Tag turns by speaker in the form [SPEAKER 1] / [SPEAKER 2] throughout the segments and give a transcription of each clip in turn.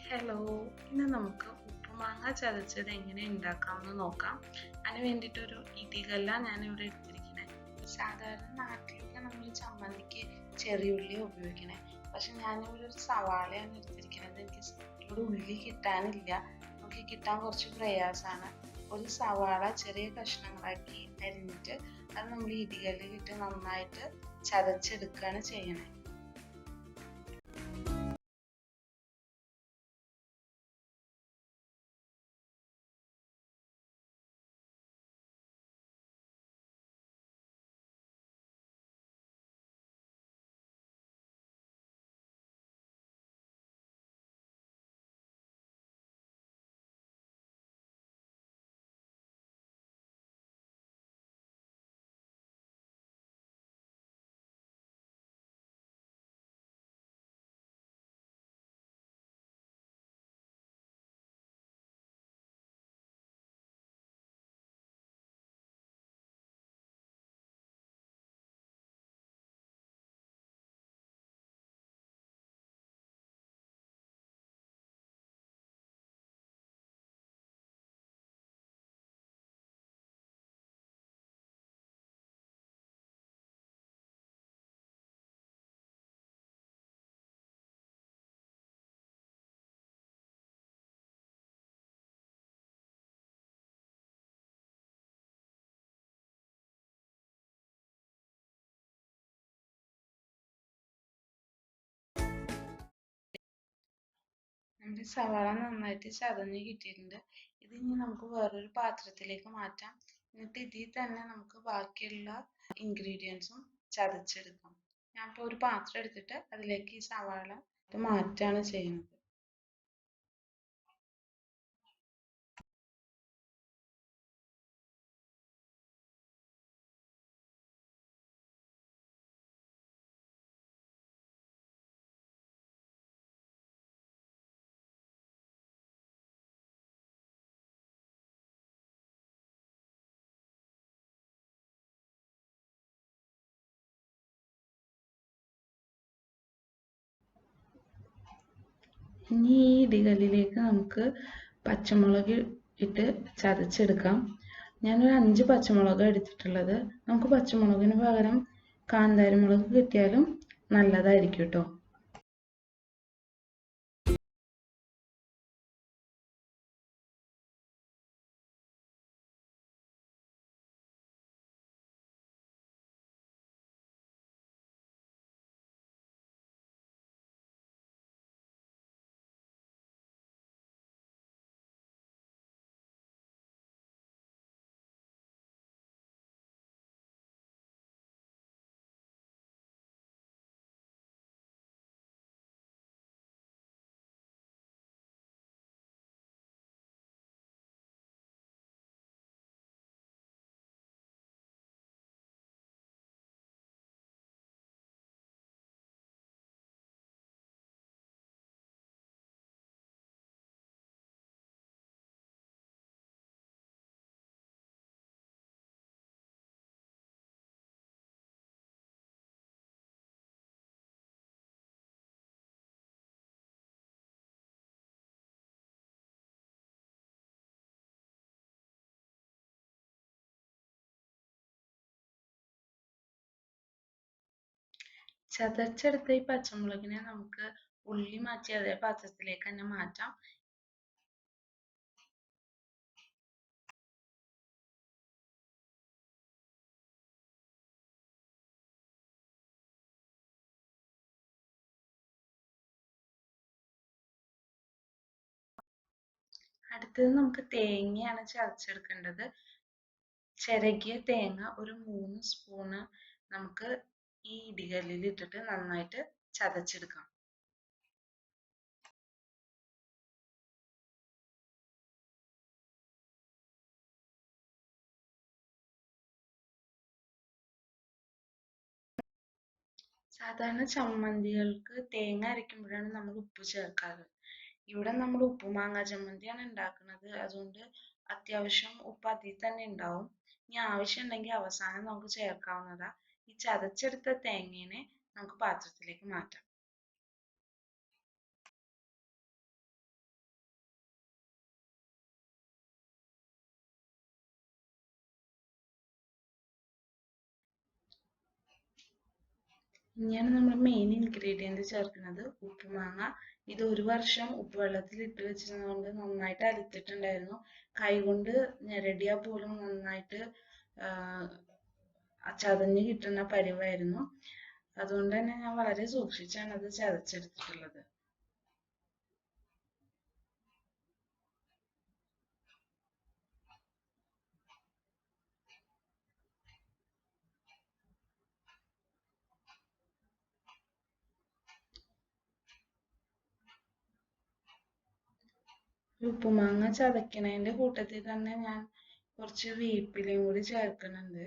[SPEAKER 1] Hello, ഇന്ന് നമുക്ക് ഉപ്പുമാങ്ങ ചതച്ചത് എങ്ങനെ ഉണ്ടാക്കാമെന്ന് നോക്കാം. അതിന് വേണ്ടിയിട്ടൊരു ഇടികല്ല ഞാനിവിടെ എടുത്തിരിക്കുന്നത്. സാധാരണ നാട്ടിലൊക്കെ നമ്മൾ ചമ്മന്തിക്ക് ചെറിയുള്ളി ഉപയോഗിക്കണേ, പക്ഷെ ഞാനിവിടെ ഒരു സവാളയാണ് എടുത്തിരിക്കുന്നത്. എനിക്ക് ഇവിടെ ഉള്ളി കിട്ടാനില്ല, നമുക്ക് കിട്ടാൻ കുറച്ച് പ്രയാസമാണ്. ഒരു സവാള ചെറിയ കഷ്ണങ്ങളാക്കി അരിഞ്ഞിട്ട് അത് നമ്മൾ ഇടികല്ലിലിട്ട് നന്നായിട്ട് ചതച്ചെടുക്കുകയാണ് ചെയ്യണേ. നമ്മുടെ സവാള നന്നായിട്ട് ചതഞ്ഞ് കിട്ടിയിട്ടുണ്ട്. ഇത് ഇനി നമുക്ക് വേറൊരു പാത്രത്തിലേക്ക് മാറ്റാം. എന്നിട്ട് ഇതിൽ തന്നെ നമുക്ക് ബാക്കിയുള്ള ഇൻഗ്രീഡിയൻസും ചതച്ചെടുക്കാം. ഞാനിപ്പോൾ ഒരു പാത്രം എടുത്തിട്ട് അതിലേക്ക് ഈ സവാള മാറ്റാണ് ചെയ്യുന്നത്. ഇനി ഈ ഇടികല്ലിലേക്ക് നമുക്ക് പച്ചമുളക് ഇട്ട് ചതച്ചെടുക്കാം. ഞാനൊരു 5 പച്ചമുളകാണ് എടുത്തിട്ടുള്ളത്. നമുക്ക് പച്ചമുളകിന് പകരം കാന്താരി മുളക് കിട്ടിയാലും നല്ലതായിരിക്കും കേട്ടോ. ചതച്ചെടുത്ത ഈ പച്ചമുളകിനെ നമുക്ക് ഉള്ളി മാറ്റി അതേ പാത്രത്തിലേക്ക് തന്നെ മാറ്റാം. അടുത്തത് നമുക്ക് തേങ്ങയാണ് ചതച്ചെടുക്കേണ്ടത്. ചിരകിയ തേങ്ങ ഒരു 3 സ്പൂണ് നമുക്ക് ഈ ഇടികല്ലിൽ ഇട്ടിട്ട് നന്നായിട്ട് ചതച്ചെടുക്കാം. സാധാരണ ചമ്മന്തികൾക്ക് തേങ്ങ അരയ്ക്കുമ്പോഴാണ് നമ്മൾ ഉപ്പ് ചേർക്കാറ്. ഇവിടെ നമ്മൾ ഉപ്പുമാങ്ങ ചമ്മന്തിയാണ് ഉണ്ടാക്കുന്നത്. അതുകൊണ്ട് അത്യാവശ്യം ഉപ്പ് അതിൽ തന്നെ ഉണ്ടാവും. ഇനി ആവശ്യമുണ്ടെങ്കിൽ അവസാനം നമുക്ക് ചേർക്കാവുന്നതാ. ഈ ചതച്ചെടുത്ത തേങ്ങേനെ നമുക്ക് പാത്രത്തിലേക്ക് മാറ്റാം. ഇനിയാണ് നമ്മൾ മെയിൻ ഇൻഗ്രീഡിയൻറ്റ് ചേർക്കുന്നത് ഉപ്പുമാങ്ങ. ഇത് 1 വർഷം ഉപ്പുവെള്ളത്തിൽ ഇട്ട് വെച്ചിരുന്നതുകൊണ്ട് നന്നായിട്ട് അലുത്തിട്ടുണ്ടായിരുന്നു. കൈകൊണ്ട് ഞെരടിയാൽ പോലും നന്നായിട്ട് ചതഞ്ഞ് കിട്ടുന്ന പരുവായിരുന്നു. അതുകൊണ്ട് തന്നെ ഞാൻ വളരെ സൂക്ഷിച്ചാണ് അത് ചതച്ചെടുത്തിട്ടുള്ളത്. ഉപ്പുമാങ്ങ ചതക്കണതിന്റെ കൂട്ടത്തിൽ തന്നെ ഞാൻ കുറച്ച് വേപ്പിലയും കൂടി ചേർക്കുന്നുണ്ട്.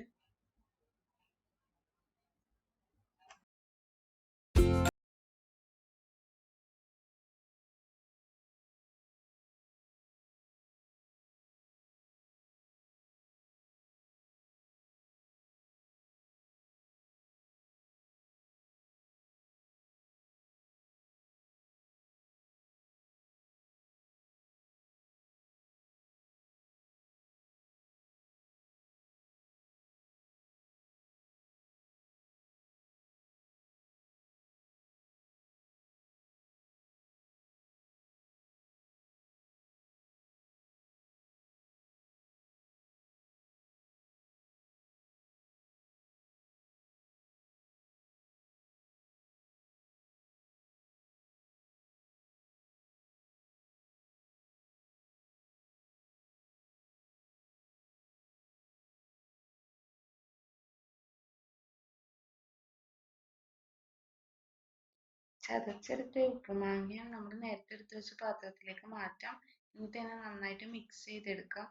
[SPEAKER 1] ചതച്ചെടുത്ത ഉപ്പുമാങ്ങ നമ്മൾ നേരത്തെ എടുത്ത് വെച്ച പാത്രത്തിലേക്ക് മാറ്റാം. എന്നിട്ട് തന്നെ നന്നായിട്ട് മിക്സ് ചെയ്തെടുക്കാം.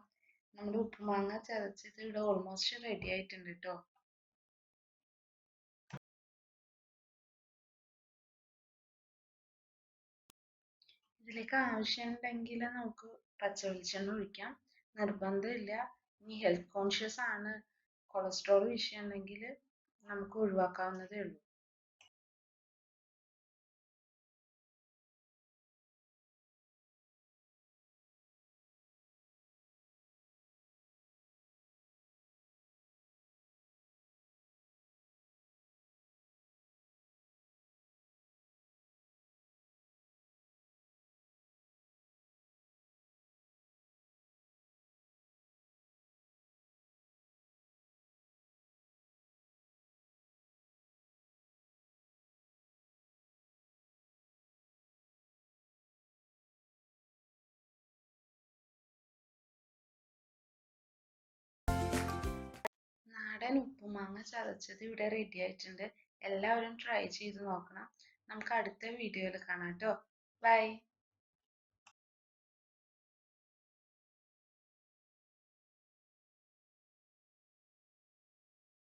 [SPEAKER 1] നമ്മുടെ ഉപ്പുമാങ്ങ ചതച്ചത് ഇവിടെ ഓൾമോസ്റ്റ് റെഡി ആയിട്ടുണ്ട് കേട്ടോ. ഇതിലേക്ക് ആവശ്യമുണ്ടെങ്കിൽ നമുക്ക് പച്ച വെളിച്ചെണ്ണ ഒഴിക്കാം. നിർബന്ധമില്ല. ഇനി ഹെൽത്ത് കോൺഷ്യസ് ആണ്, കൊളസ്ട്രോൾ വിഷയം ഉണ്ടെങ്കിൽ നമുക്ക് ഒഴിവാക്കാവുന്നതേ ഉള്ളൂ. നാടൻ ഉപ്പുമാങ്ങ ചതച്ചത് ഇവിടെ റെഡി ആയിട്ടുണ്ട്. എല്ലാവരും ട്രൈ ചെയ്ത് നോക്കണം. നമുക്ക് അടുത്ത വീഡിയോയിൽ കാണാം കേട്ടോ. ബൈ.